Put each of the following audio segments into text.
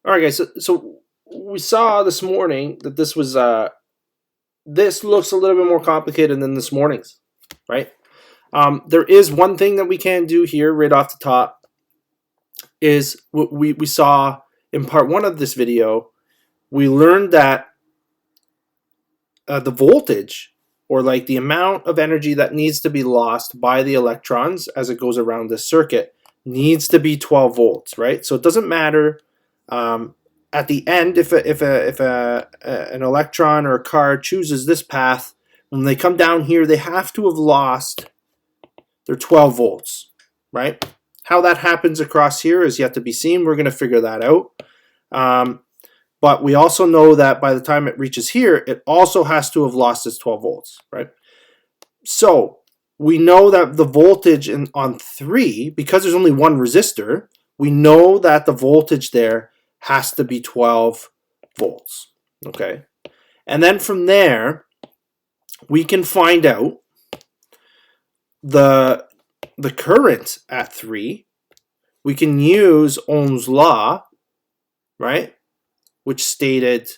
All right, guys. So we saw this morning that this looks a little bit more complicated than this morning's, right? There is one thing that we can do here right off the top is what we saw in part one of this video. We learned that the voltage, or like the amount of energy that needs to be lost by the electrons as it goes around this circuit, needs to be 12 volts, right? So it doesn't matter at the end if an electron or a car chooses this path. When they come down here, they have to have lost their 12 volts, right? How that happens across here is yet to be seen. We're going to figure that out. But we also know that by the time it reaches here, it also has to have lost its 12 volts, right? So we know that the voltage on 3, because there's only one resistor, we know that the voltage there has to be 12 volts, okay? And then from there, we can find out the current at 3. We can use Ohm's law, right? Which stated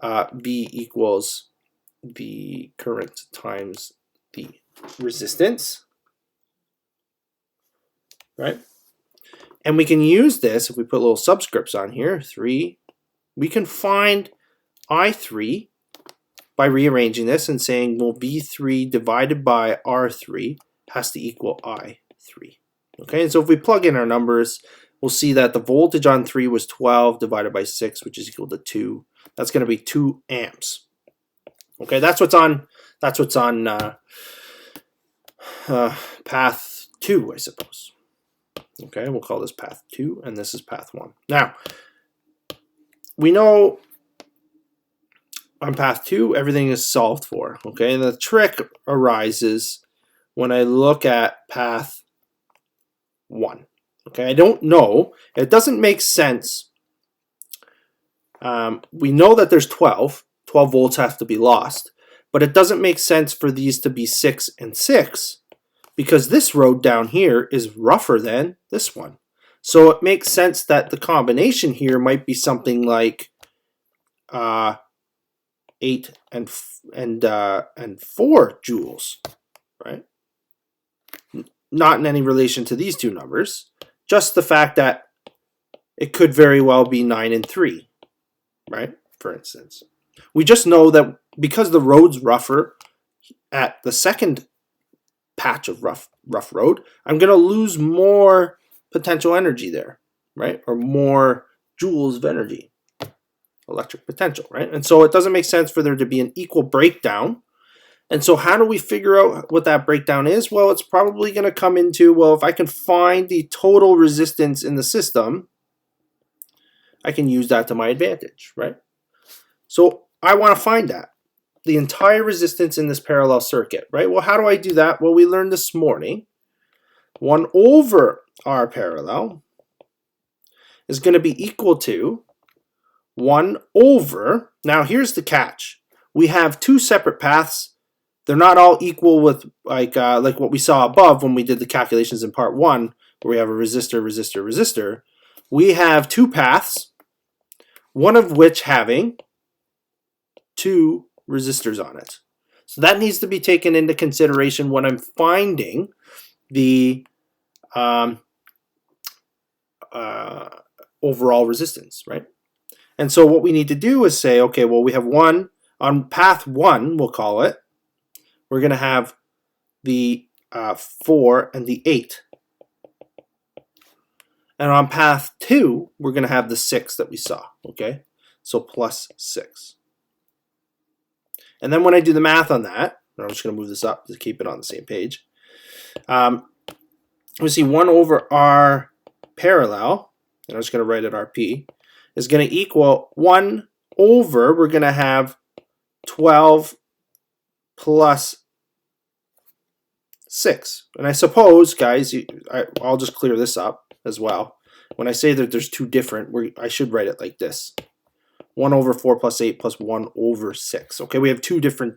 V equals the current times the resistance, right? And we can use this, if we put little subscripts on here, 3, we can find I3 by rearranging this and saying, well, V3 divided by R3 has to equal I3. Okay, and so if we plug in our numbers, we'll see that the voltage on 3 was 12 divided by 6, which is equal to 2. That's going to be 2 amps. Okay, that's what's on path 2, I suppose. Okay, we'll call this path 2, and this is path 1. Now, we know on path 2, everything is solved for. Okay, and the trick arises when I look at path 1. Okay, I don't know. It doesn't make sense. We know that there's 12. 12 volts have to be lost. But it doesn't make sense for these to be 6 and 6, because this road down here is rougher than this one. So it makes sense that the combination here might be something like 8 and 4 joules, right? Not in any relation to these two numbers. Just the fact that it could very well be 9 and 3, right? For instance. We just know that because the road's rougher at the second patch of rough road, I'm going to lose more potential energy there, right? Or more joules of energy, electric potential, right? And so it doesn't make sense for there to be an equal breakdown. And so how do we figure out what that breakdown is? Well, it's probably going to come into, well, if I can find the total resistance in the system, I can use that to my advantage, right? So I want to find that, the entire resistance in this parallel circuit, right? Well, how do I do that? Well, we learned this morning, 1 over R parallel is going to be equal to 1 over, now here's the catch. We have 2 separate paths. They're not all equal with like what we saw above when we did the calculations in part 1, where we have a resistor, resistor, resistor. We have 2 paths, one of which having 2 resistors on it. So that needs to be taken into consideration when I'm finding the overall resistance, right? And so what we need to do is say, okay, well, we have one on path 1, we'll call it. We're going to have the 4 and the 8. And on path 2, we're going to have the 6 that we saw, okay? So plus 6. And then when I do the math on that, I'm just going to move this up to keep it on the same page. We see 1 over R parallel, and I'm just going to write it RP, is going to equal 1 over, we're going to have 12 plus 6. And I suppose, guys, I'll just clear this up as well. When I say that there's 2 different, I should write it like this. 1 over 4 plus 8 plus 1 over 6. Okay, we have 2 different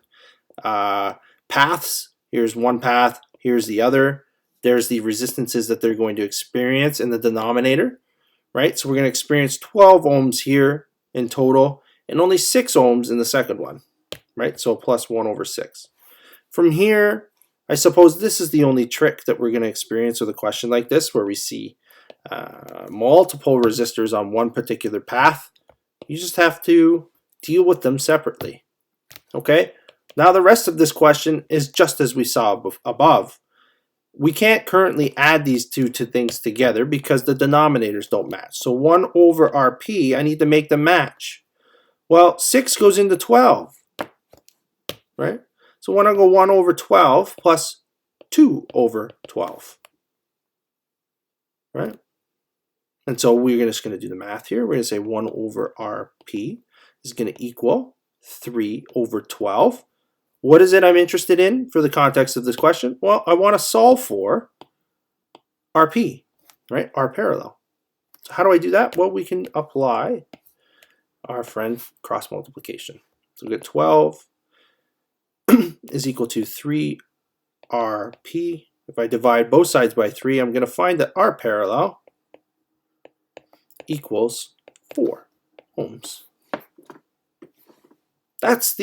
paths. Here's one path, here's the other. There's the resistances that they're going to experience in the denominator, right? So we're going to experience 12 ohms here in total and only 6 ohms in the second one, right? So plus 1 over 6. From here, I suppose this is the only trick that we're going to experience with a question like this, where we see multiple resistors on one particular path. You just have to deal with them separately. Okay? Now the rest of this question is just as we saw above. We can't currently add these two things together because the denominators don't match. So 1 over RP, I need to make them match. Well, 6 goes into 12, right? So when I go 1 over 12 plus 2 over 12, right? And so we're just going to do the math here. We're going to say 1 over RP is going to equal 3 over 12. What is it I'm interested in for the context of this question? Well, I want to solve for RP, right? R parallel. So how do I do that? Well, we can apply our friend cross multiplication. So we get 12 is equal to 3 RP. If I divide both sides by 3, I'm going to find that R parallel equals 4 ohms. That's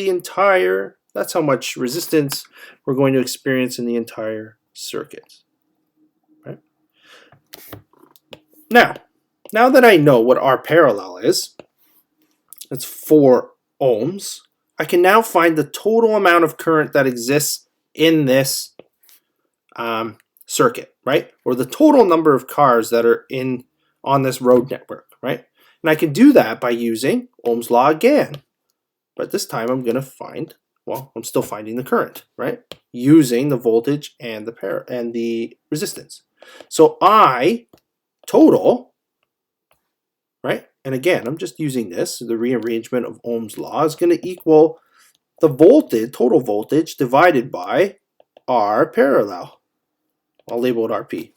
how much resistance we're going to experience in the entire circuit. Right? Now that I know what R parallel is, that's 4 ohms, I can now find the total amount of current that exists in this circuit, right? Or the total number of cars that are on this road network, right? And I can do that by using Ohm's law again. But this time I'm going to find, well, I'm still finding the current, right? Using the voltage and the resistance. So I total, right? And again, I'm just using this. The rearrangement of Ohm's law is going to equal the voltage, total voltage, divided by R parallel. I'll label it RP.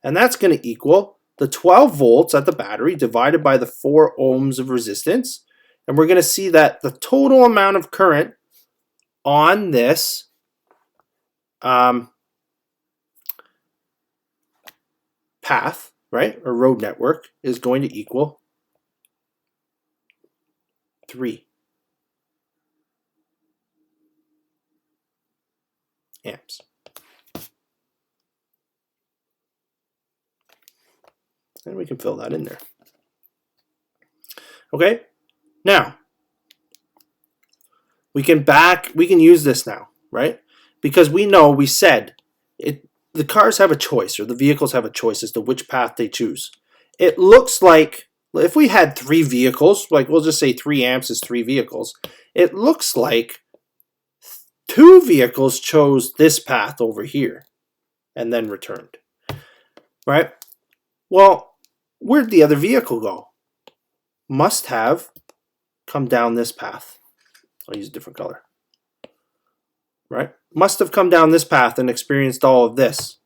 And that's going to equal the 12 volts at the battery divided by the 4 ohms of resistance. And we're going to see that the total amount of current on this path, right, or road network, is going to equal 3 amps. And we can fill that in there. Okay, now we can use this now, right? Because we said the cars have a choice, or the vehicles have a choice as to which path they choose. It looks like if we had 3 vehicles, like we'll just say 3 amps is 3 vehicles, it looks like 2 vehicles chose this path over here and then returned, right? Well, where'd the other vehicle go? Must have come down this path. I'll use a different color, right? Must have come down this path and experienced all of this,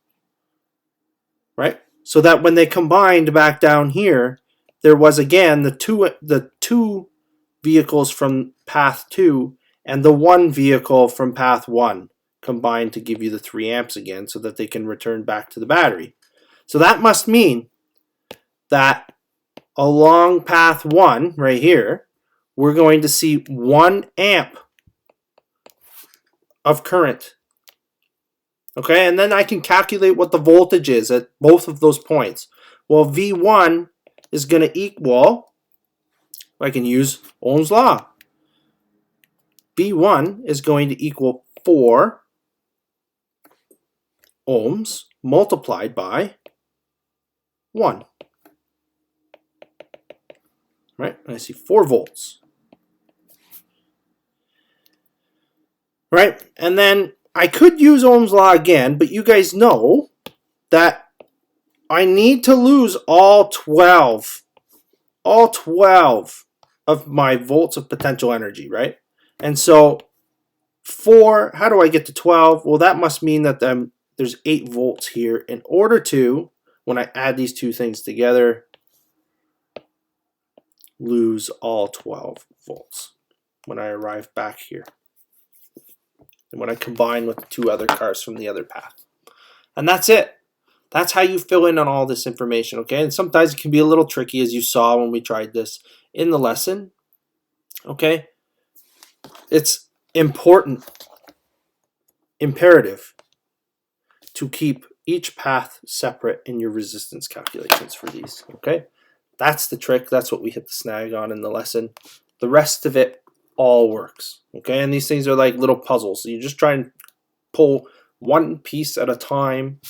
right? So that when they combined back down here, there was again the two vehicles from path 2 and the 1 vehicle from path 1 combined to give you the 3 amps again, so that they can return back to the battery. So that must mean that along path 1 right here, we're going to see 1 amp of current. Okay, and then I can calculate what the voltage is at both of those points. Well, V1 is going to equal, I can use Ohm's law. V1 is going to equal 4 ohms multiplied by 1. Right, and I see 4 volts. Right, and then I could use Ohm's law again, but you guys know that I need to lose all 12 of my volts of potential energy, right? And so how do I get to 12? Well, that must mean that there's 8 volts here in order to, when I add these two things together, lose all 12 volts when I arrive back here. And when I combine with the 2 other cars from the other path. And that's it. That's how you fill in on all this information, okay? And sometimes it can be a little tricky, as you saw when we tried this in the lesson, okay? It's important, imperative, to keep each path separate in your resistance calculations for these, okay? That's the trick. That's what we hit the snag on in the lesson. The rest of it all works, okay? And these things are like little puzzles. So you just try and pull one piece at a time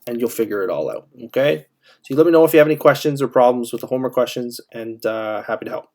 and you'll figure it all out, okay? So you let me know if you have any questions or problems with the homework questions, and happy to help.